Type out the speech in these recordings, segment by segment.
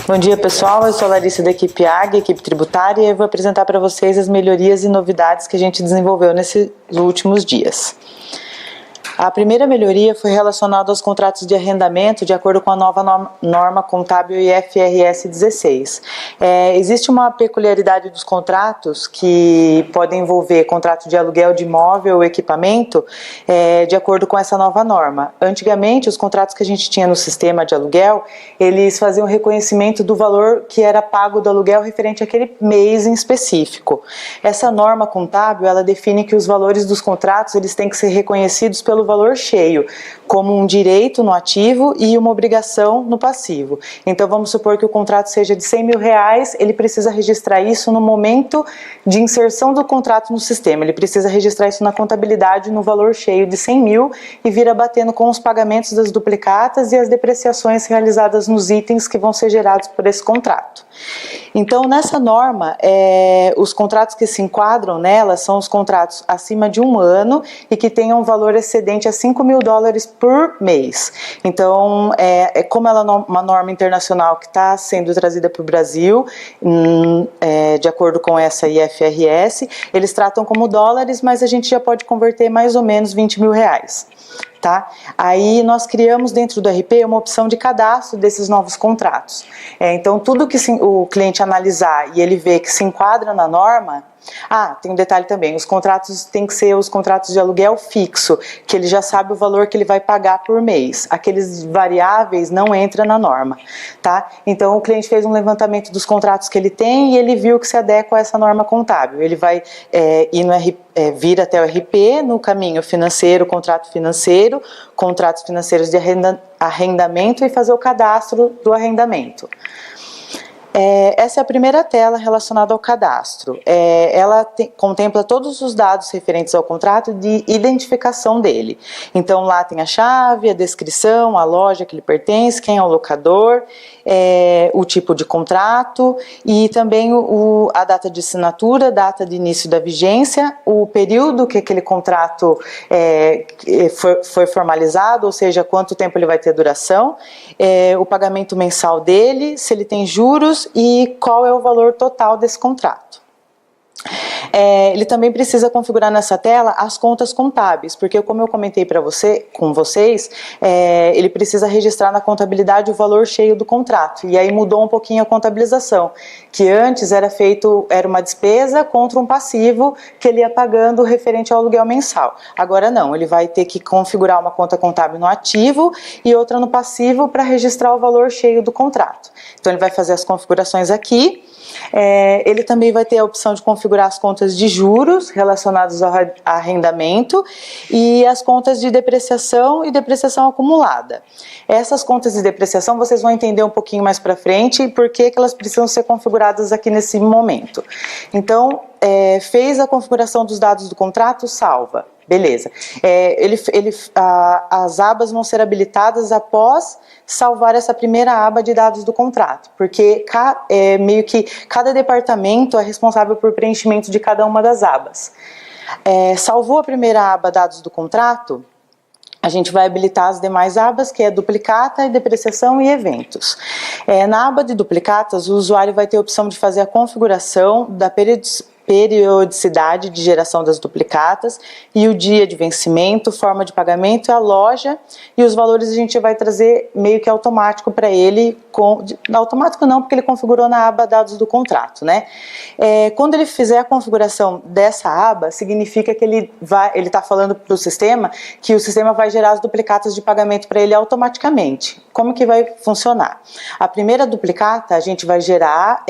Bom dia, pessoal, eu sou a Larissa da equipe AG, equipe tributária, e eu vou apresentar para vocês as melhorias e novidades que a gente desenvolveu nesses últimos dias. A primeira melhoria foi relacionada aos contratos de arrendamento de acordo com a nova norma contábil IFRS 16. Existe uma peculiaridade dos contratos que podem envolver contrato de aluguel de imóvel ou equipamento de acordo com essa nova norma. Antigamente, os contratos que a gente tinha no sistema de aluguel, eles faziam reconhecimento do valor que era pago do aluguel referente àquele mês em específico. Essa norma contábil, ela define que os valores dos contratos eles têm que ser reconhecidos pelo valor cheio, como um direito no ativo e uma obrigação no passivo. Então vamos supor que o contrato seja de R$100 mil, ele precisa registrar isso no momento de inserção do contrato no sistema, ele precisa registrar isso na contabilidade no valor cheio de 100 mil e vir abatendo com os pagamentos das duplicatas e as depreciações realizadas nos itens que vão ser gerados por esse contrato. Então nessa norma, os contratos que se enquadram nela são os contratos acima de 1 ano e que tenham um valor excedente a $5 mil por mês. Então, como ela é uma norma internacional que está sendo trazida para o Brasil, de acordo com essa IFRS, eles tratam como dólares, mas a gente já pode converter mais ou menos R$20 mil. Tá? Aí nós criamos dentro do RP uma opção de cadastro desses novos contratos. Então tudo que o cliente analisar e ele vê que se enquadra na norma. Tem um detalhe também, os contratos têm que ser os contratos de aluguel fixo, que ele já sabe o valor que ele vai pagar por mês. Aqueles variáveis não entram na norma, tá? Então o cliente fez um levantamento dos contratos que ele tem e ele viu que se adequa a essa norma contábil. Ele vai vir até o RP no caminho financeiro, contratos financeiros de arrendamento e fazer o cadastro do arrendamento. Essa é a primeira tela relacionada ao cadastro. Ela contempla todos os dados referentes ao contrato de identificação dele. Então lá tem a chave, a descrição, a loja que ele pertence, quem é o locador, o tipo de contrato e também a data de assinatura, data de início da vigência, o período que aquele contrato foi formalizado, ou seja, quanto tempo ele vai ter duração, o pagamento mensal dele, se ele tem juros e qual é o valor total desse contrato. Ele também precisa configurar nessa tela as contas contábeis, porque como eu comentei com vocês, ele precisa registrar na contabilidade o valor cheio do contrato, e aí mudou um pouquinho a contabilização, que antes era uma despesa contra um passivo que ele ia pagando referente ao aluguel mensal. Agora não, ele vai ter que configurar uma conta contábil no ativo e outra no passivo para registrar o valor cheio do contrato. Então ele vai fazer as configurações aqui. Ele também vai ter a opção de configurar as contas de juros relacionadas ao arrendamento e as contas de depreciação e depreciação acumulada. Essas contas de depreciação vocês vão entender um pouquinho mais para frente por que elas precisam ser configuradas aqui nesse momento. Então, fez a configuração dos dados do contrato, salva. Beleza. As abas vão ser habilitadas após salvar essa primeira aba de dados do contrato, porque meio que cada departamento é responsável por preenchimento de cada uma das abas. Salvou a primeira aba dados do contrato, a gente vai habilitar as demais abas, que é duplicata, depreciação e eventos. Na aba de duplicatas, o usuário vai ter a opção de fazer a configuração da periodicidade de geração das duplicatas e o dia de vencimento, forma de pagamento, a loja e os valores a gente vai trazer meio que automático para ele, automático não, porque ele configurou na aba dados do contrato, né? Quando ele fizer a configuração dessa aba, significa que ele está falando para o sistema que o sistema vai gerar as duplicatas de pagamento para ele automaticamente. Como que vai funcionar? A primeira duplicata a gente vai gerar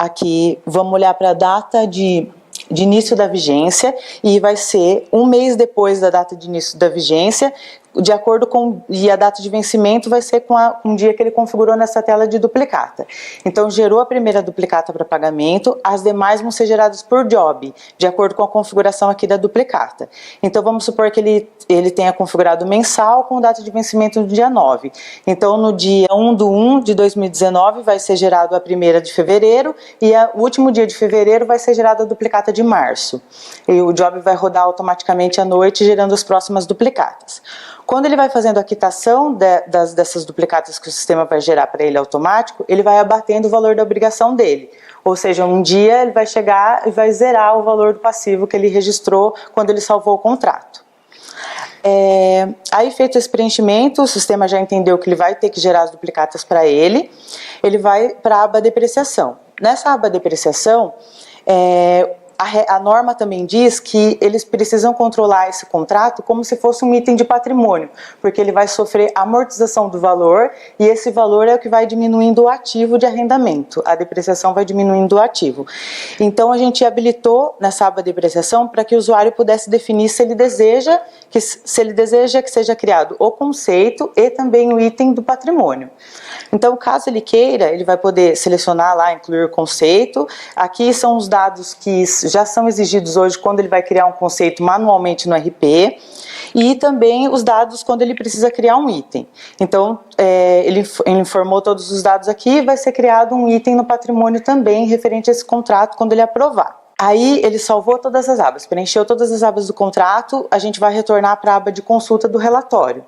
aqui, vamos olhar para a data de início da vigência e vai ser um mês depois da data de início da vigência, de acordo com, e a data de vencimento vai ser com um dia que ele configurou nessa tela de duplicata. Então gerou a primeira duplicata para pagamento, as demais vão ser geradas por job, de acordo com a configuração aqui da duplicata. Então vamos supor que ele tenha configurado mensal com data de vencimento no dia 9. Então no dia 1/1 de 2019 vai ser gerado a primeira de fevereiro e o último dia de fevereiro vai ser gerada a duplicata de março. E o job vai rodar automaticamente à noite gerando as próximas duplicatas. Quando ele vai fazendo a quitação dessas duplicatas que o sistema vai gerar para ele automático, ele vai abatendo o valor da obrigação dele. Ou seja, um dia ele vai chegar e vai zerar o valor do passivo que ele registrou quando ele salvou o contrato. Aí feito esse preenchimento, o sistema já entendeu que ele vai ter que gerar as duplicatas para ele vai para a aba depreciação. Nessa aba depreciação, a norma também diz que eles precisam controlar esse contrato como se fosse um item de patrimônio, porque ele vai sofrer amortização do valor e esse valor é o que vai diminuindo o ativo de arrendamento. A depreciação vai diminuindo o ativo. Então a gente habilitou nessa aba depreciação para que o usuário pudesse definir se ele deseja que seja criado o conceito e também o item do patrimônio. Então, caso ele queira, ele vai poder selecionar lá, incluir o conceito. Aqui são os dados que já são exigidos hoje quando ele vai criar um conceito manualmente no RP e também os dados quando ele precisa criar um item. Então, ele informou todos os dados aqui e vai ser criado um item no patrimônio também referente a esse contrato quando ele aprovar. Aí ele salvou todas as abas, preencheu todas as abas do contrato, a gente vai retornar para a aba de consulta do relatório.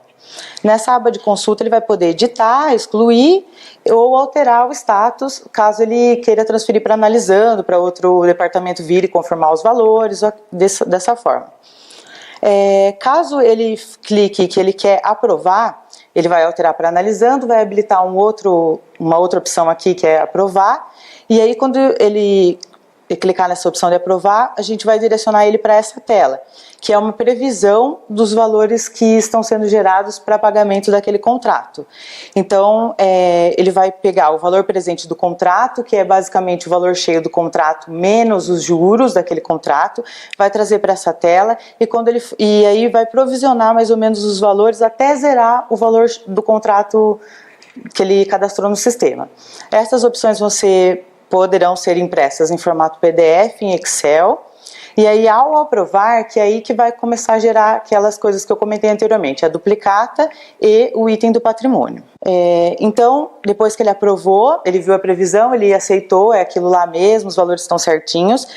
Nessa aba de consulta ele vai poder editar, excluir ou alterar o status, caso ele queira transferir para analisando, para outro departamento vir e confirmar os valores, dessa forma. Caso ele clique que ele quer aprovar, ele vai alterar para analisando, vai habilitar uma outra opção aqui que é aprovar, e aí quando ele clicar nessa opção de aprovar, a gente vai direcionar ele para essa tela, que é uma previsão dos valores que estão sendo gerados para pagamento daquele contrato. Então, ele vai pegar o valor presente do contrato, que é basicamente o valor cheio do contrato menos os juros daquele contrato, vai trazer para essa tela e aí vai provisionar mais ou menos os valores até zerar o valor do contrato que ele cadastrou no sistema. Essas opções poderão ser impressas em formato PDF, em Excel, e aí ao aprovar, que é aí que vai começar a gerar aquelas coisas que eu comentei anteriormente, a duplicata e o item do patrimônio. Então, depois que ele aprovou, ele viu a previsão, ele aceitou, é aquilo lá mesmo, os valores estão certinhos,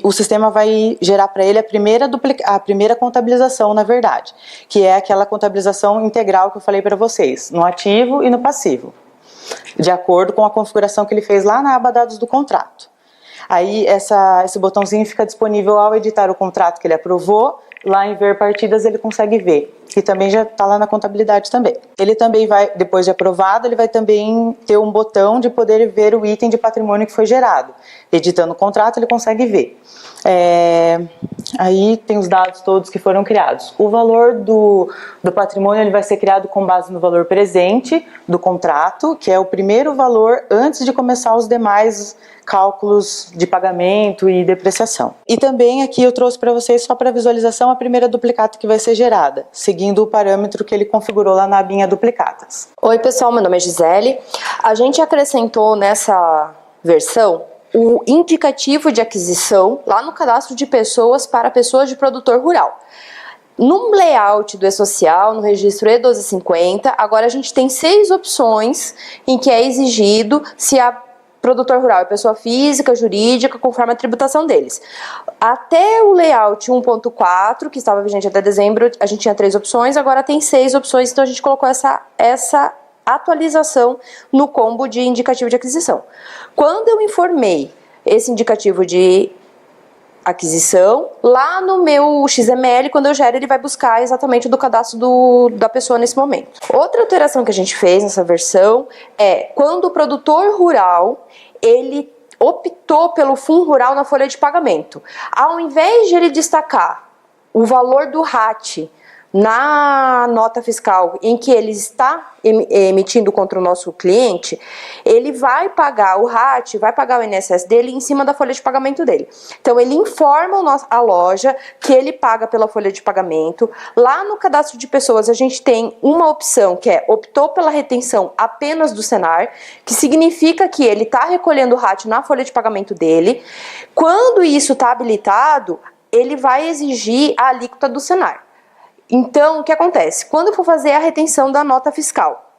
o sistema vai gerar para ele a primeira contabilização, na verdade, que é aquela contabilização integral que eu falei para vocês, no ativo e no passivo, de acordo com a configuração que ele fez lá na aba dados do contrato. Aí esse botãozinho fica disponível ao editar o contrato que ele aprovou, lá em ver partidas ele consegue ver, que também já está lá na contabilidade também. Ele também vai, depois de aprovado, ele vai também ter um botão de poder ver o item de patrimônio que foi gerado. Editando o contrato ele consegue ver. Aí tem os dados todos que foram criados. O valor do patrimônio ele vai ser criado com base no valor presente do contrato, que é o primeiro valor antes de começar os demais cálculos de pagamento e depreciação. E também aqui eu trouxe para vocês só para visualização a primeira duplicata que vai ser gerada, seguindo o parâmetro que ele configurou lá na abinha duplicatas. Oi pessoal, meu nome é Gisele. A gente acrescentou nessa versão o indicativo de aquisição lá no cadastro de pessoas para pessoas de produtor rural. No layout do E-Social, no registro E1250, agora a gente tem 6 opções em que é exigido se a produtor rural é pessoa física, jurídica, conforme a tributação deles. Até o layout 1.4, que estava vigente até dezembro, a gente tinha 3 opções, agora tem 6 opções, então a gente colocou essa atualização no combo de indicativo de aquisição. Quando eu informei esse indicativo de aquisição, lá no meu XML, quando eu gero, ele vai buscar exatamente do cadastro da pessoa nesse momento. Outra alteração que a gente fez nessa versão é quando o produtor rural, ele optou pelo fundo rural na folha de pagamento. Ao invés de ele destacar o valor do RAT na nota fiscal em que ele está emitindo contra o nosso cliente, ele vai pagar o RAT, vai pagar o INSS dele em cima da folha de pagamento dele. Então ele informa a loja que ele paga pela folha de pagamento. Lá no cadastro de pessoas a gente tem uma opção que é optou pela retenção apenas do Senar, que significa que ele está recolhendo o RAT na folha de pagamento dele. Quando isso está habilitado, ele vai exigir a alíquota do Senar. Então, o que acontece? Quando eu for fazer a retenção da nota fiscal,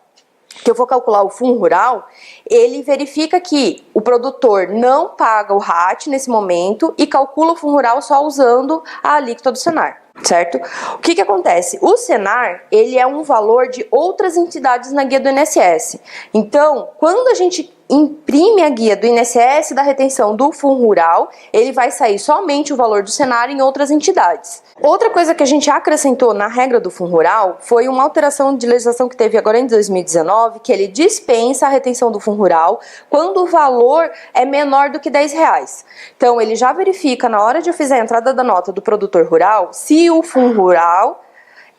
que eu for calcular o fundo rural, ele verifica que o produtor não paga o RAT nesse momento e calcula o fundo rural só usando a alíquota do Senar. certo? O que acontece? O Senar, ele é um valor de outras entidades na guia do INSS. Então, quando a gente imprime a guia do INSS da retenção do Fundo Rural, ele vai sair somente o valor do Senar em outras entidades. Outra coisa que a gente acrescentou na regra do Fundo Rural foi uma alteração de legislação que teve agora em 2019, que ele dispensa a retenção do Fundo Rural quando o valor é menor do que R$10. Então, ele já verifica na hora de eu fazer a entrada da nota do produtor rural se o Fundo Rural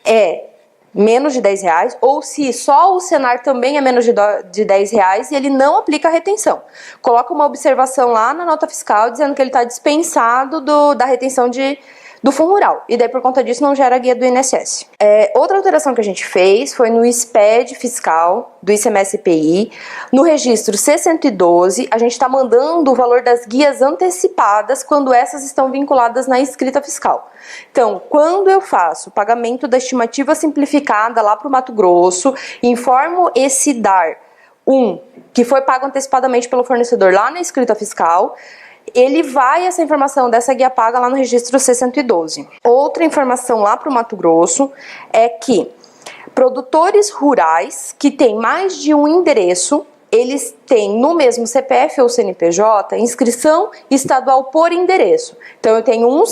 é menos de R$10 ou se só o Senar também é menos de R$10 e ele não aplica a retenção. Coloca uma observação lá na nota fiscal dizendo que ele está dispensado da retenção do Fundo Rural. E daí, por conta disso, não gera a guia do INSS. Outra alteração que a gente fez foi no SPED fiscal do ICMS-PI. No registro C112, a gente está mandando o valor das guias antecipadas quando essas estão vinculadas na escrita fiscal. Então, quando eu faço o pagamento da estimativa simplificada lá para o Mato Grosso, informo esse DAR 1, que foi pago antecipadamente pelo fornecedor lá na escrita fiscal, ele vai essa informação dessa guia paga lá no registro C112. Outra informação lá para o Mato Grosso é que produtores rurais que têm mais de um endereço, eles têm no mesmo CPF ou CNPJ inscrição estadual por endereço. Então eu tenho um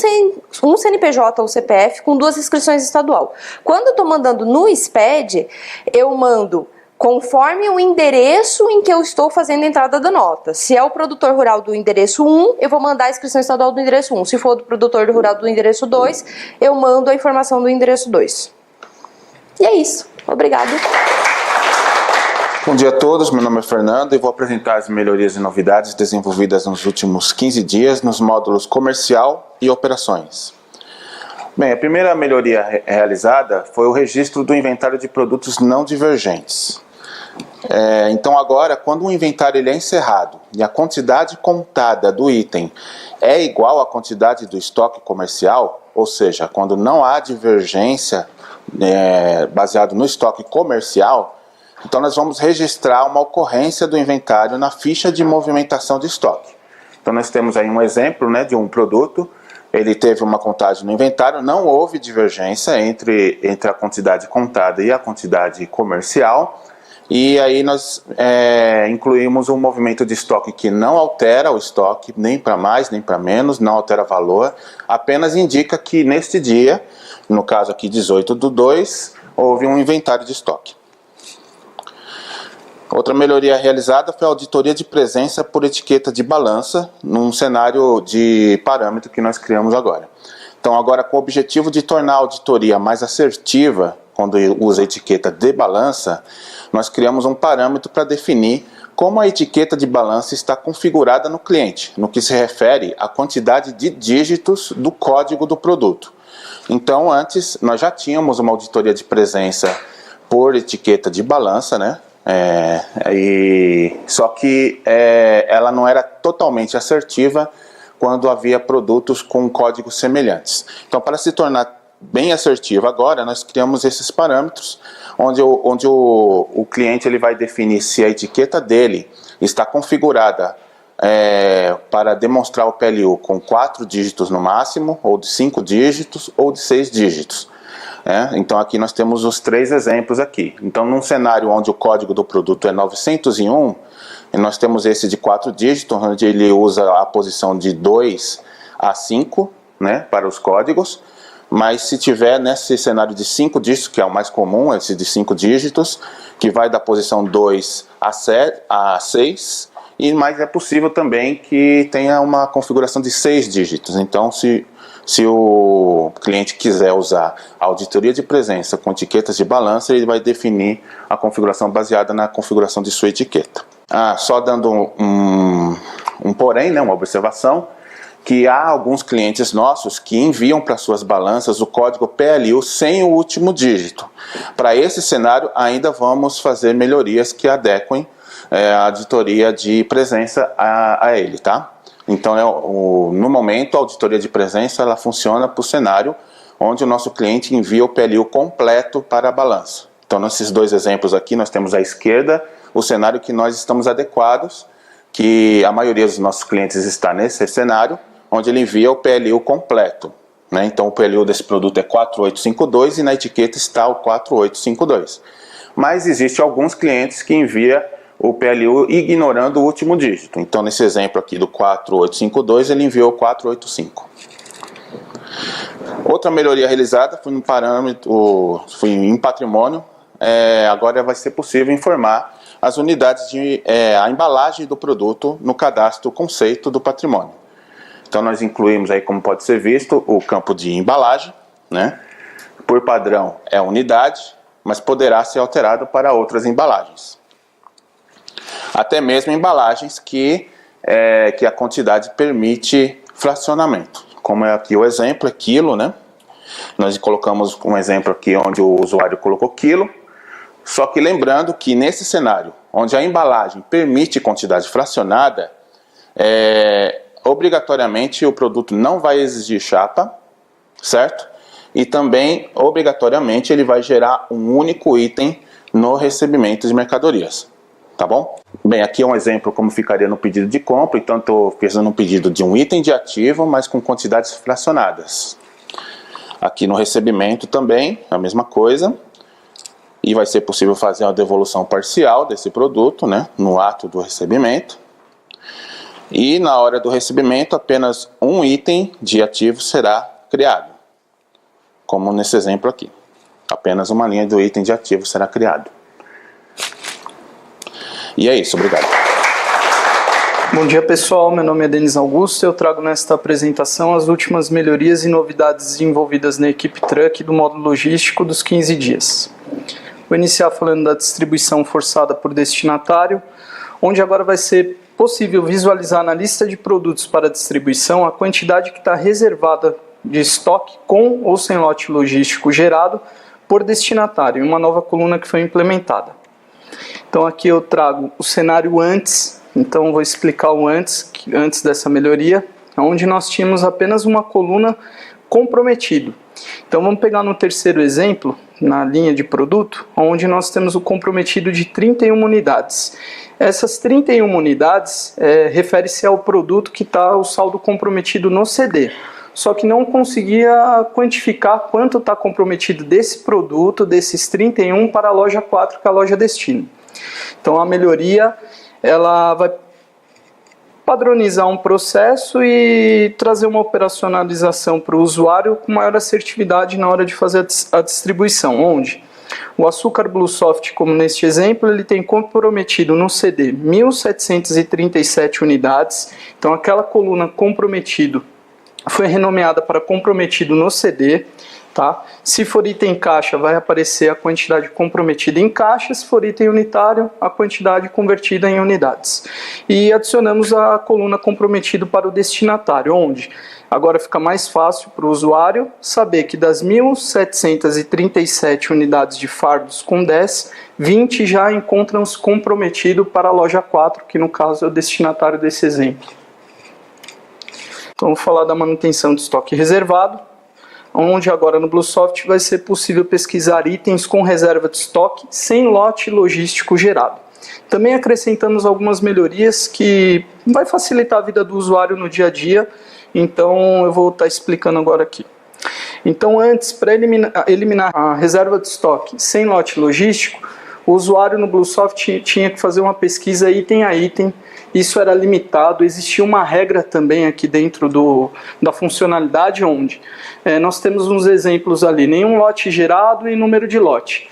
CNPJ ou CPF com 2 inscrições estadual. Quando eu estou mandando no SPED, eu mando conforme o endereço em que eu estou fazendo a entrada da nota. Se é o produtor rural do endereço 1, eu vou mandar a inscrição estadual do endereço 1. Se for do produtor rural do endereço 2, eu mando a informação do endereço 2. E é isso. Obrigado. Bom dia a todos, meu nome é Fernando e vou apresentar as melhorias e novidades desenvolvidas nos últimos 15 dias nos módulos comercial e operações. Bem, a primeira melhoria realizada foi o registro do inventário de produtos não divergentes. Então agora, quando o inventário ele é encerrado e a quantidade contada do item é igual à quantidade do estoque comercial, ou seja, quando não há divergência baseado no estoque comercial, então nós vamos registrar uma ocorrência do inventário na ficha de movimentação de estoque. Então nós temos aí um exemplo, de um produto, ele teve uma contagem no inventário, não houve divergência entre a quantidade contada e a quantidade comercial, e aí nós incluímos um movimento de estoque que não altera o estoque, nem para mais, nem para menos, não altera valor, apenas indica que neste dia, no caso aqui 18/2, houve um inventário de estoque. Outra melhoria realizada foi a auditoria de presença por etiqueta de balança, num cenário de parâmetro que nós criamos agora. Então agora, com o objetivo de tornar a auditoria mais assertiva, quando usa a etiqueta de balança, nós criamos um parâmetro para definir como a etiqueta de balança está configurada no cliente, no que se refere à quantidade de dígitos do código do produto. Então antes nós já tínhamos uma auditoria de presença por etiqueta de balança, só que ela não era totalmente assertiva quando havia produtos com códigos semelhantes. Então, para se tornar bem assertiva agora, nós criamos esses parâmetros, onde o cliente ele vai definir se a etiqueta dele está configurada para demonstrar o PLU com 4 dígitos no máximo, ou de 5 dígitos, ou de 6 dígitos. Então aqui nós temos os 3 exemplos aqui. Então num cenário onde o código do produto é 901, nós temos esse de 4 dígitos, onde ele usa a posição de 2 a 5 para os códigos, mas se tiver nesse cenário de 5 dígitos, que é o mais comum, esse de 5 dígitos, que vai da posição 2 a 6, mas é possível também que tenha uma configuração de 6 dígitos. Então se o cliente quiser usar a auditoria de presença com etiquetas de balança, ele vai definir a configuração baseada na configuração de sua etiqueta. Só dando um porém, uma observação, que há alguns clientes nossos que enviam para suas balanças o código PLU sem o último dígito. Para esse cenário, ainda vamos fazer melhorias que adequem a auditoria de presença a ele, tá? Então, no momento, a auditoria de presença ela funciona para o cenário onde o nosso cliente envia o PLU completo para a balança. Então, nesses 2 exemplos aqui, nós temos à esquerda o cenário que nós estamos adequados, que a maioria dos nossos clientes está nesse cenário, onde ele envia o PLU completo. né? Então o PLU desse produto é 4852 e na etiqueta está o 4852. Mas existe alguns clientes que enviam o PLU ignorando o último dígito. Então nesse exemplo aqui do 4852 ele enviou 485. Outra melhoria realizada foi no parâmetro, foi em patrimônio. Agora vai ser possível informar as unidades a embalagem do produto no cadastro conceito do patrimônio. Então nós incluímos aí, como pode ser visto, o campo de embalagem, né? Por padrão é unidade, mas poderá ser alterado para outras embalagens. Até mesmo embalagens que a quantidade permite fracionamento. Como é aqui o exemplo, é quilo, né? Nós colocamos um exemplo aqui onde o usuário colocou quilo. Só que lembrando que nesse cenário, onde a embalagem permite quantidade fracionada, obrigatoriamente o produto não vai exigir chapa, certo? E também, obrigatoriamente, ele vai gerar um único item no recebimento de mercadorias, tá bom? Bem, aqui é um exemplo como ficaria no pedido de compra, então estou fazendo um pedido de um item de ativo, mas com quantidades fracionadas. Aqui no recebimento também, a mesma coisa. E vai ser possível fazer uma devolução parcial desse produto, né, no ato do recebimento. E na hora do recebimento, apenas um item de ativo será criado. Como nesse exemplo aqui. Apenas uma linha do item de ativo será criado. E é isso, obrigado. Bom dia pessoal, meu nome é Denis Augusto e eu trago nesta apresentação as últimas melhorias e novidades desenvolvidas na equipe Truck do módulo logístico dos 15 dias. Vou iniciar falando da distribuição forçada por destinatário, onde agora vai ser possível visualizar na lista de produtos para distribuição a quantidade que está reservada de estoque com ou sem lote logístico gerado por destinatário, em uma nova coluna que foi implementada. Então aqui eu trago o cenário antes, então vou explicar o antes dessa melhoria, onde nós tínhamos apenas uma coluna comprometido. Então vamos pegar no terceiro exemplo, na linha de produto, onde nós temos o comprometido de 31 unidades. Essas 31 unidades refere-se ao produto que está o saldo comprometido no CD. Só que não conseguia quantificar quanto está comprometido desse produto, desses 31, para a loja 4, que é a loja destino. Então a melhoria ela vai padronizar um processo e trazer uma operacionalização para o usuário com maior assertividade na hora de fazer a distribuição, onde o açúcar Blue Soft, como neste exemplo, ele tem comprometido no CD 1.737 unidades, então aquela coluna comprometido foi renomeada para comprometido no CD, tá? Se for item caixa, vai aparecer a quantidade comprometida em caixa, se for item unitário, a quantidade convertida em unidades. E adicionamos a coluna comprometido para o destinatário, onde agora fica mais fácil para o usuário saber que das 1.737 unidades de fardos com 10, 20 já encontram-se comprometido para a loja 4, que no caso é o destinatário desse exemplo. Então vou falar da manutenção de estoque reservado, onde agora no BlueSoft vai ser possível pesquisar itens com reserva de estoque sem lote logístico gerado. Também acrescentamos algumas melhorias que vai facilitar a vida do usuário no dia a dia, então eu vou estar explicando agora aqui. Então antes, para eliminar a reserva de estoque sem lote logístico, o usuário no BlueSoft tinha que fazer uma pesquisa item a item. Isso era limitado, existia uma regra também aqui dentro da funcionalidade, onde nós temos uns exemplos ali, nenhum lote gerado e número de lote.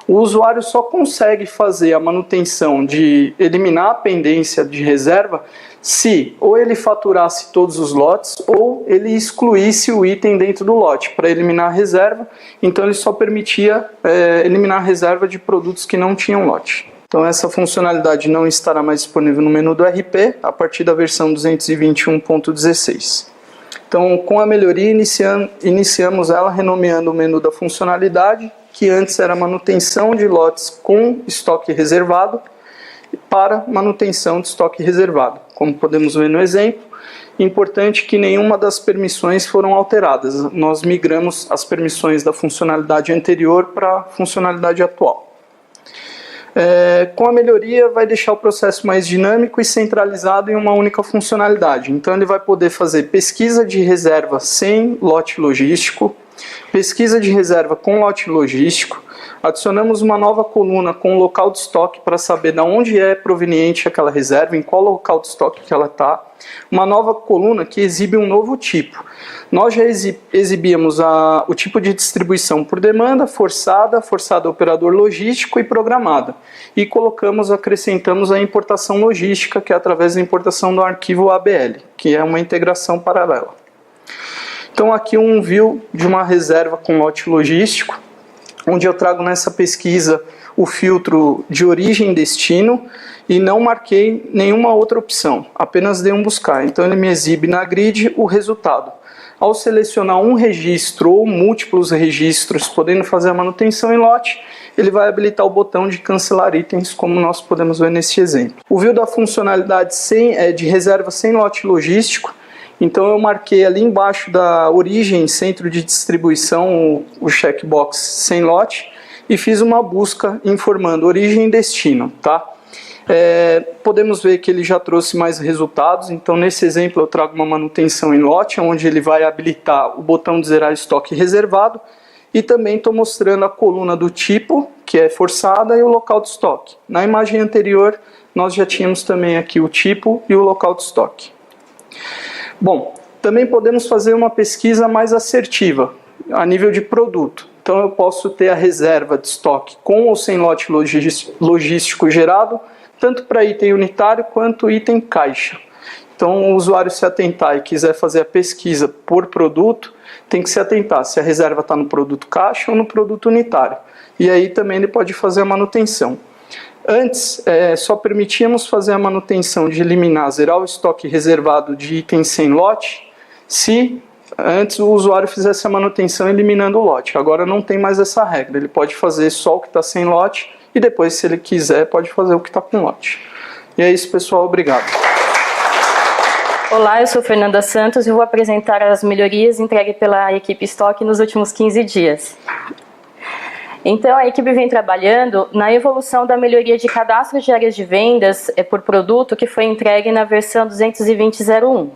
O usuário só consegue fazer a manutenção de eliminar a pendência de reserva se ou ele faturasse todos os lotes ou ele excluísse o item dentro do lote para eliminar a reserva, então ele só permitia eliminar a reserva de produtos que não tinham lote. Então essa funcionalidade não estará mais disponível no menu do RP a partir da versão 221.16. Então com a melhoria iniciamos ela renomeando o menu da funcionalidade, que antes era manutenção de lotes com estoque reservado, para manutenção de estoque reservado. Como podemos ver no exemplo, importante que nenhuma das permissões foram alteradas. Nós migramos as permissões da funcionalidade anterior para a funcionalidade atual. Com a melhoria, vai deixar o processo mais dinâmico e centralizado em uma única funcionalidade. Então, ele vai poder fazer pesquisa de reserva sem lote logístico, pesquisa de reserva com lote logístico. Adicionamos uma nova coluna com local de estoque para saber de onde é proveniente aquela reserva, em qual local de estoque que ela está. Uma nova coluna que exibe um novo tipo. Nós já exibíamos o tipo de distribuição por demanda, forçada operador logístico e programada. E acrescentamos a importação logística, que é através da importação do arquivo ABL, que é uma integração paralela. Então aqui um view de uma reserva com lote logístico, onde eu trago nessa pesquisa o filtro de origem e destino e não marquei nenhuma outra opção, apenas dei um buscar. Então ele me exibe na grid o resultado. Ao selecionar um registro ou múltiplos registros, podendo fazer a manutenção em lote, ele vai habilitar o botão de cancelar itens, como nós podemos ver nesse exemplo. O view da funcionalidade de reserva sem lote logístico. Então eu marquei ali embaixo da origem, centro de distribuição, o checkbox sem lote e fiz uma busca informando origem e destino, tá? Podemos ver que ele já trouxe mais resultados. Então nesse exemplo eu trago uma manutenção em lote, onde ele vai habilitar o botão de zerar estoque reservado e também estou mostrando a coluna do tipo, que é forçada, e o local de estoque. Na imagem anterior nós já tínhamos também aqui o tipo e o local de estoque. Bom, também podemos fazer uma pesquisa mais assertiva, a nível de produto. Então eu posso ter a reserva de estoque com ou sem lote logístico gerado, tanto para item unitário quanto item caixa. Então o usuário se atentar e quiser fazer a pesquisa por produto, tem que se atentar se a reserva está no produto caixa ou no produto unitário. E aí também ele pode fazer a manutenção. Antes, só permitíamos fazer a manutenção de eliminar, zerar o estoque reservado de itens sem lote, se antes o usuário fizesse a manutenção eliminando o lote. Agora não tem mais essa regra, ele pode fazer só o que está sem lote e depois, se ele quiser, pode fazer o que está com lote. E é isso, pessoal, obrigado. Olá, eu sou Fernanda Santos e vou apresentar as melhorias entregues pela equipe Stock nos últimos 15 dias. Então, a equipe vem trabalhando na evolução da melhoria de cadastro de áreas de vendas por produto que foi entregue na versão 220.01.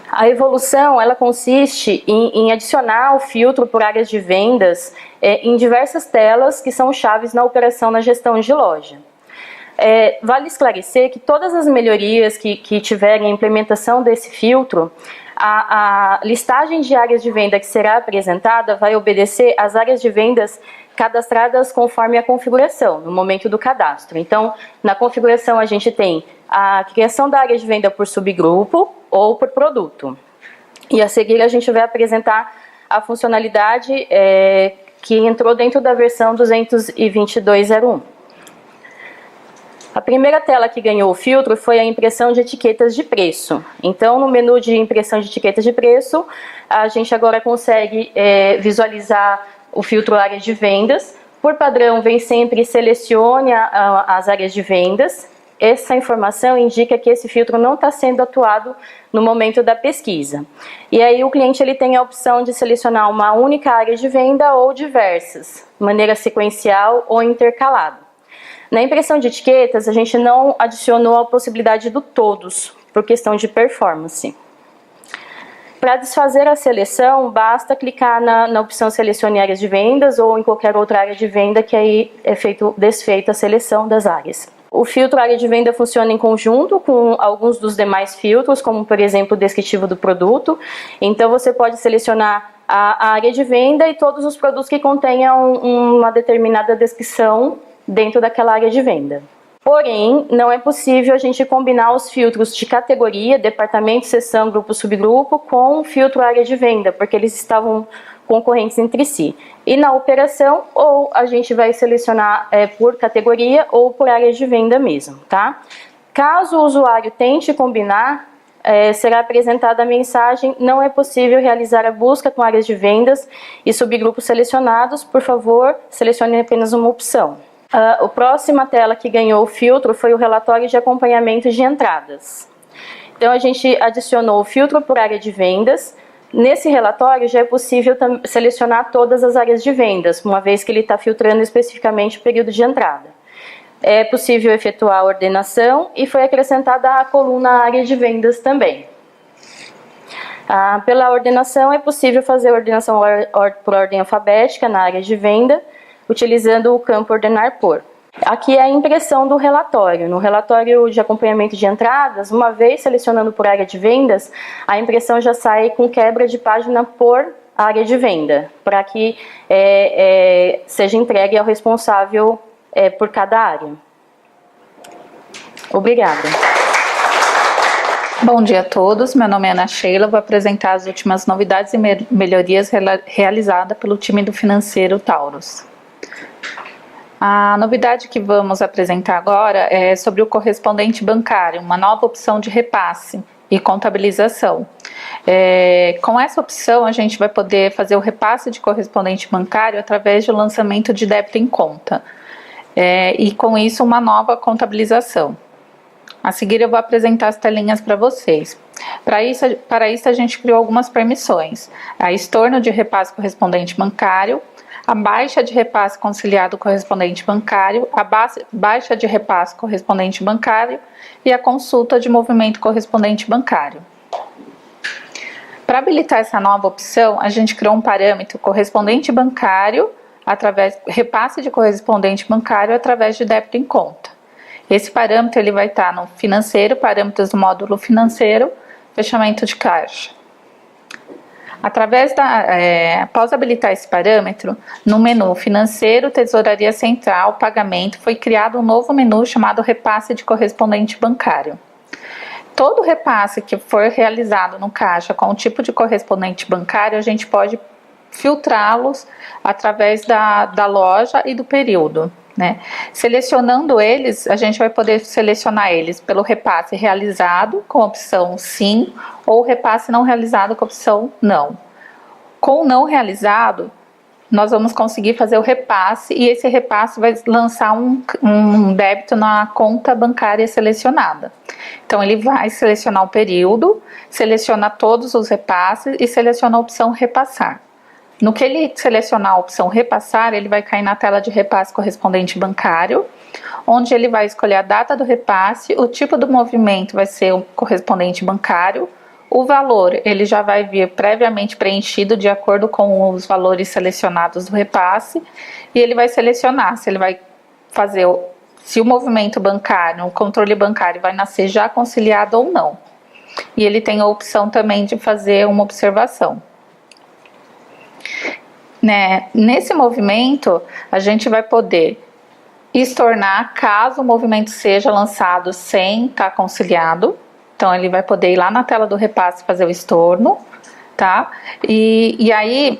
A evolução ela consiste em adicionar o filtro por áreas de vendas em diversas telas que são chaves na operação na gestão de loja. Vale esclarecer que todas as melhorias que tiverem a implementação desse filtro, a listagem de áreas de venda que será apresentada vai obedecer às áreas de vendas cadastradas conforme a configuração, no momento do cadastro. Então, na configuração a gente tem a criação da área de venda por subgrupo ou por produto. E a seguir a gente vai apresentar a funcionalidade que entrou dentro da versão 222.01. A primeira tela que ganhou o filtro foi a impressão de etiquetas de preço. Então, no menu de impressão de etiquetas de preço, a gente agora consegue visualizar o filtro áreas de vendas. Por padrão, vem sempre selecione as áreas de vendas. Essa informação indica que esse filtro não está sendo atuado no momento da pesquisa. E aí o cliente ele tem a opção de selecionar uma única área de venda ou diversas, de maneira sequencial ou intercalada. Na impressão de etiquetas, a gente não adicionou a possibilidade do todos, por questão de performance. Para desfazer a seleção, basta clicar na opção selecione áreas de vendas ou em qualquer outra área de venda que aí é desfeita a seleção das áreas. O filtro área de venda funciona em conjunto com alguns dos demais filtros, como por exemplo o descritivo do produto. Então você pode selecionar a área de venda e todos os produtos que contenham uma determinada descrição dentro daquela área de venda. Porém, não é possível a gente combinar os filtros de categoria, departamento, seção, grupo, subgrupo, com o filtro área de venda, porque eles estavam concorrentes entre si. E na operação, ou a gente vai selecionar por categoria ou por área de venda mesmo, tá? Caso o usuário tente combinar, será apresentada a mensagem: não é possível realizar a busca com áreas de vendas e subgrupos selecionados, por favor, selecione apenas uma opção. A próxima tela que ganhou o filtro foi o relatório de acompanhamento de entradas. Então a gente adicionou o filtro por área de vendas, Nesse relatório já é possível selecionar todas as áreas de vendas, uma vez que ele está filtrando especificamente o período de entrada. É possível efetuar a ordenação e foi acrescentada a coluna área de vendas também. Pela ordenação é possível fazer a ordenação por ordem alfabética na área de venda, utilizando o campo ordenar por. Aqui é a impressão do relatório. No relatório de acompanhamento de entradas, uma vez selecionando por área de vendas, a impressão já sai com quebra de página por área de venda, para que seja entregue ao responsável por cada área. Obrigada. Bom dia a todos, meu nome é Ana Sheila, vou apresentar as últimas novidades e melhorias realizadas pelo time do Financeiro Taurus. A novidade que vamos apresentar agora é sobre o correspondente bancário, uma nova opção de repasse e contabilização. Com essa opção a gente vai poder fazer o repasse de correspondente bancário através do lançamento de débito em conta e com isso uma nova contabilização. A seguir eu vou apresentar as telinhas para vocês. Para isso a gente criou algumas permissões: a estorno de repasse correspondente bancário, a baixa de repasse conciliado correspondente bancário, a baixa de repasse correspondente bancário e a consulta de movimento correspondente bancário. Para habilitar essa nova opção, a gente criou um parâmetro correspondente bancário, repasse de correspondente bancário através de débito em conta. Esse parâmetro ele vai estar no financeiro, parâmetros do módulo financeiro, fechamento de caixa. Após habilitar esse parâmetro, no menu financeiro, tesouraria central, pagamento, foi criado um novo menu chamado repasse de correspondente bancário. Todo repasse que for realizado no caixa com o tipo de correspondente bancário, a gente pode filtrá-los através da loja e do período, né? Selecionando eles, a gente vai poder selecionar eles pelo repasse realizado com a opção sim ou repasse não realizado com a opção não. Com o não realizado, nós vamos conseguir fazer o repasse e esse repasse vai lançar um débito na conta bancária selecionada. Então ele vai selecionar o período, seleciona todos os repasses e seleciona a opção repassar. No que ele selecionar a opção repassar, ele vai cair na tela de repasse correspondente bancário, onde ele vai escolher a data do repasse, o tipo do movimento vai ser o correspondente bancário, o valor ele já vai vir previamente preenchido de acordo com os valores selecionados do repasse, e ele vai selecionar se ele vai fazer, se o movimento bancário, o controle bancário vai nascer já conciliado ou não. E ele tem a opção também de fazer uma observação. Nesse movimento, a gente vai poder estornar caso o movimento seja lançado sem estar conciliado. Então, ele vai poder ir lá na tela do repasse fazer o estorno, tá? E aí,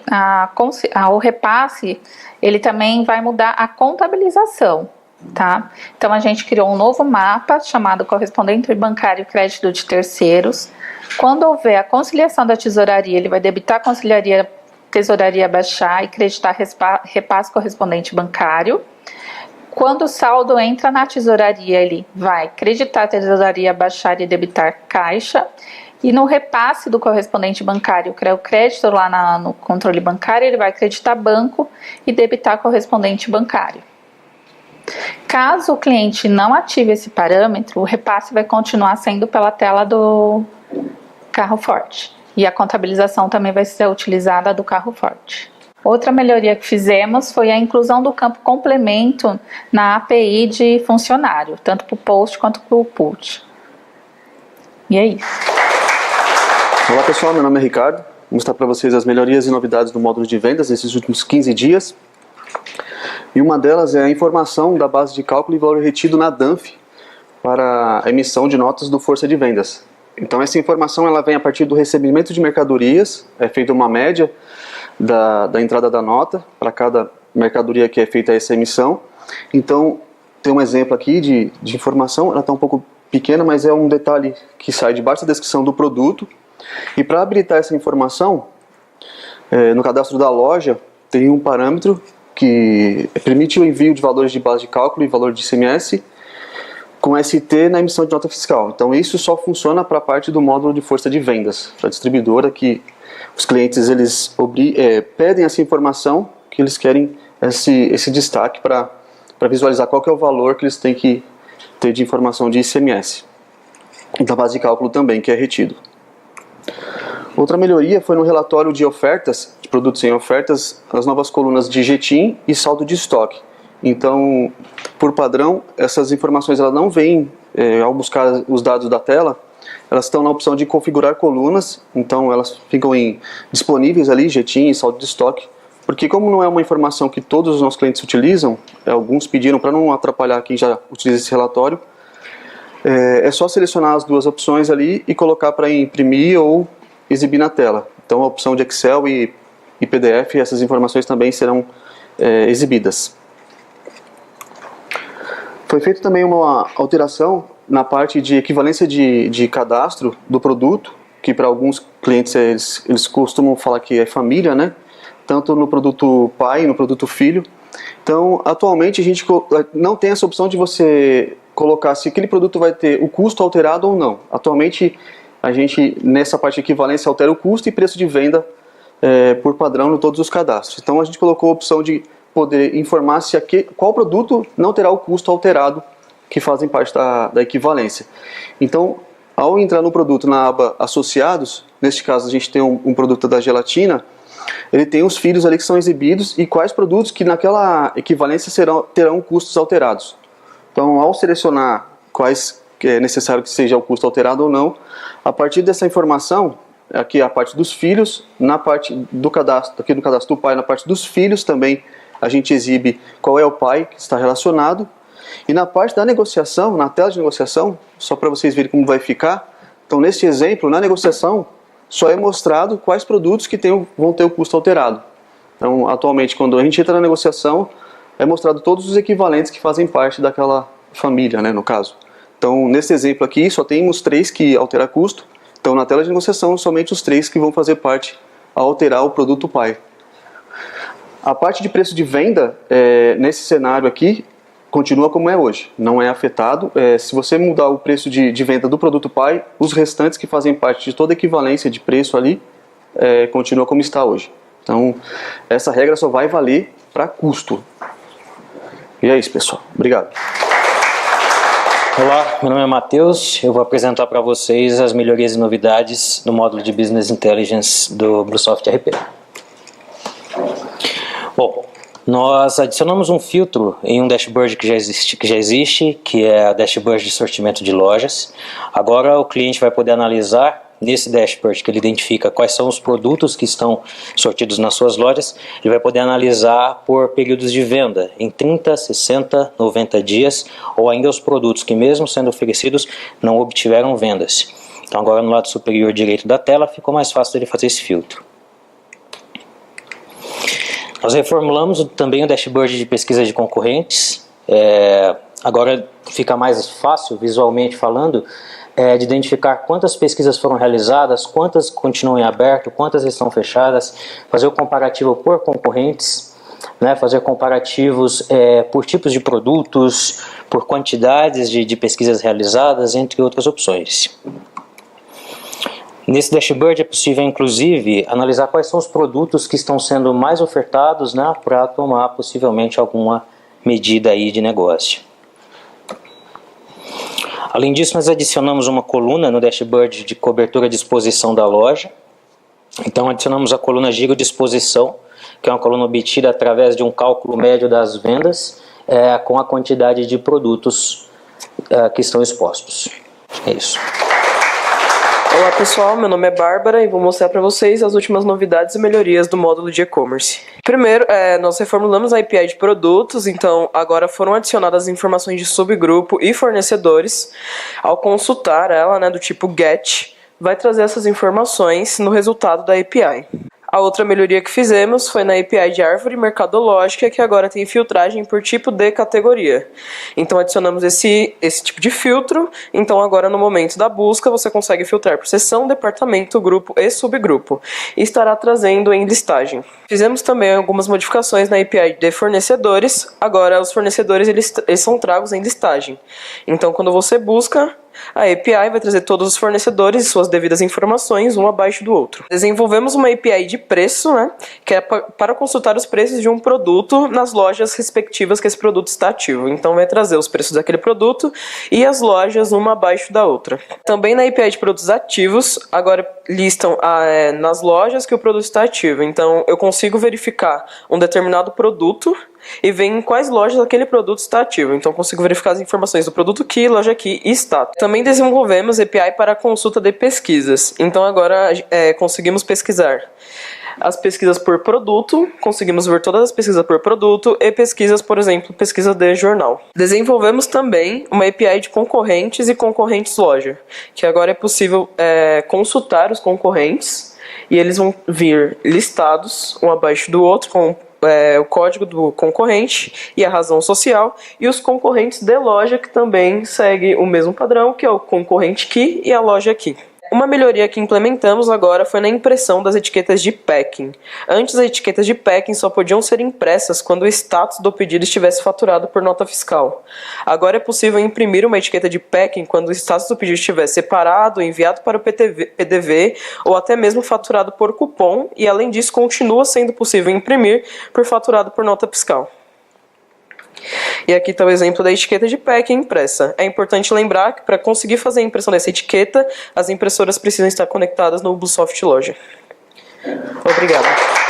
o repasse, ele também vai mudar a contabilização, tá? Então, a gente criou um novo mapa chamado correspondente bancário crédito de terceiros. Quando houver a conciliação da tesouraria, ele vai debitar a tesouraria baixar e creditar repasse correspondente bancário. Quando o saldo entra na tesouraria, ele vai creditar a tesouraria baixar e debitar caixa. E no repasse do correspondente bancário, que é o crédito lá no controle bancário, ele vai creditar banco e debitar correspondente bancário. Caso o cliente não ative esse parâmetro, o repasse vai continuar sendo pela tela do carro forte. E a contabilização também vai ser utilizada do carro forte. Outra melhoria que fizemos foi a inclusão do campo complemento na API de funcionário, tanto para o post quanto para o put. E é isso. Olá pessoal, meu nome é Ricardo. Vou mostrar para vocês as melhorias e novidades do módulo de vendas nesses últimos 15 dias. E uma delas é a informação da base de cálculo e valor retido na DANF para a emissão de notas do Força de Vendas. Então essa informação ela vem a partir do recebimento de mercadorias, é feita uma média da entrada da nota para cada mercadoria que é feita essa emissão. Então tem um exemplo aqui de informação, ela está um pouco pequena, mas é um detalhe que sai debaixo da descrição do produto. E para habilitar essa informação, no cadastro da loja tem um parâmetro que permite o envio de valores de base de cálculo e valor de ICMS com ST na emissão de nota fiscal. Então isso só funciona para a parte do módulo de força de vendas, para a distribuidora que os clientes eles pedem essa informação, que eles querem esse destaque para visualizar qual que é o valor que eles têm que ter de informação de ICMS. E da base de cálculo também, que é retido. Outra melhoria foi no relatório de ofertas, de produtos em ofertas, as novas colunas de GTIM e saldo de estoque. Então, por padrão, essas informações elas não vêm, ao buscar os dados da tela, elas estão na opção de configurar colunas, então elas ficam disponíveis ali, GTIM e saldo de estoque, porque como não é uma informação que todos os nossos clientes utilizam, alguns pediram para não atrapalhar quem já utiliza esse relatório, é só selecionar as duas opções ali e colocar para imprimir ou exibir na tela. Então a opção de Excel e PDF, essas informações também serão exibidas. Foi feita também uma alteração na parte de equivalência de cadastro do produto, que para alguns clientes eles costumam falar que é família, né? Tanto no produto pai e no produto filho. Então, atualmente a gente não tem essa opção de você colocar se aquele produto vai ter o custo alterado ou não. Atualmente a gente, nessa parte de equivalência, altera o custo e preço de venda por padrão em todos os cadastros. Então a gente colocou a opção de poder informar se qual produto não terá o custo alterado, que fazem parte da equivalência. Então, ao entrar no produto na aba associados, neste caso a gente tem um produto da gelatina, ele tem os filhos ali que são exibidos e quais produtos que naquela equivalência terão custos alterados. Então, ao selecionar quais que é necessário que seja o custo alterado ou não, a partir dessa informação, aqui a parte dos filhos, na parte do cadastro, aqui no cadastro do pai, na parte dos filhos também a gente exibe qual é o pai que está relacionado. E na parte da negociação, na tela de negociação, só para vocês verem como vai ficar, então neste exemplo, na negociação, só é mostrado quais produtos que vão ter o custo alterado. Então, atualmente, quando a gente entra na negociação, é mostrado todos os equivalentes que fazem parte daquela família, né, no caso. Então, nesse exemplo aqui, só temos 3 que alteram custo. Então, na tela de negociação, somente os 3 que vão fazer parte a alterar o produto pai. A parte de preço de venda, nesse cenário aqui, continua como é hoje, não é afetado. Se você mudar o preço de venda do produto pai, os restantes que fazem parte de toda a equivalência de preço ali, continua como está hoje. Então, essa regra só vai valer para custo. E é isso, pessoal. Obrigado. Olá, meu nome é Matheus, eu vou apresentar para vocês as melhorias e novidades do módulo de Business Intelligence do BlueSoft RP. Bom, nós adicionamos um filtro em um dashboard que já existe, que é a dashboard de sortimento de lojas. Agora o cliente vai poder analisar nesse dashboard que ele identifica quais são os produtos que estão sortidos nas suas lojas. Ele vai poder analisar por períodos de venda, em 30, 60, 90 dias, ou ainda os produtos que mesmo sendo oferecidos não obtiveram vendas. Então agora no lado superior direito da tela ficou mais fácil dele fazer esse filtro. Nós reformulamos também o dashboard de pesquisa de concorrentes. Agora fica mais fácil, visualmente falando, de identificar quantas pesquisas foram realizadas, quantas continuam em aberto, quantas estão fechadas, fazer o comparativo por concorrentes, né, fazer comparativos por tipos de produtos, por quantidades de pesquisas realizadas, entre outras opções. Nesse dashboard é possível, inclusive, analisar quais são os produtos que estão sendo mais ofertados, né, para tomar possivelmente alguma medida aí de negócio. Além disso, nós adicionamos uma coluna no dashboard de cobertura de exposição da loja. Então, adicionamos a coluna Giro de Exposição, que é uma coluna obtida através de um cálculo médio das vendas com a quantidade de produtos que estão expostos. É isso. Olá pessoal, meu nome é Bárbara e vou mostrar para vocês as últimas novidades e melhorias do módulo de e-commerce. Primeiro, nós reformulamos a API de produtos, então agora foram adicionadas informações de subgrupo e fornecedores. Ao consultar ela, né, do tipo GET, vai trazer essas informações no resultado da API. A outra melhoria que fizemos foi na API de árvore mercadológica, que agora tem filtragem por tipo de categoria. Então adicionamos esse tipo de filtro, então agora no momento da busca você consegue filtrar por seção, departamento, grupo e subgrupo. E estará trazendo em listagem. Fizemos também algumas modificações na API de fornecedores, agora os fornecedores eles são tragos em listagem. Então quando você busca, A API vai trazer todos os fornecedores e suas devidas informações, um abaixo do outro. Desenvolvemos uma API de preço, né, que é para consultar os preços de um produto nas lojas respectivas que esse produto está ativo. Então vai trazer os preços daquele produto e as lojas uma abaixo da outra. Também na API de produtos ativos, agora listam nas lojas que o produto está ativo. Então eu consigo verificar um determinado produto e ver em quais lojas aquele produto está ativo. Então consigo verificar as informações do produto key, loja key e status. Também desenvolvemos API para a consulta de pesquisas. Então agora conseguimos pesquisar as pesquisas por produto, conseguimos ver todas as pesquisas por produto e pesquisas, por exemplo, pesquisa de jornal. Desenvolvemos também uma API de concorrentes e concorrentes loja, que agora é possível consultar os concorrentes e eles vão vir listados um abaixo do outro com o código do concorrente e a razão social, e os concorrentes de loja que também segue o mesmo padrão, que é o concorrente key e a loja key. Uma melhoria que implementamos agora foi na impressão das etiquetas de packing. Antes, as etiquetas de packing só podiam ser impressas quando o status do pedido estivesse faturado por nota fiscal. Agora é possível imprimir uma etiqueta de packing quando o status do pedido estiver separado, enviado para o PDV ou até mesmo faturado por cupom, e além disso continua sendo possível imprimir por faturado por nota fiscal. E aqui está o exemplo da etiqueta de packing impressa. É importante lembrar que para conseguir fazer a impressão dessa etiqueta, as impressoras precisam estar conectadas no Ubisoft Loja. Obrigado.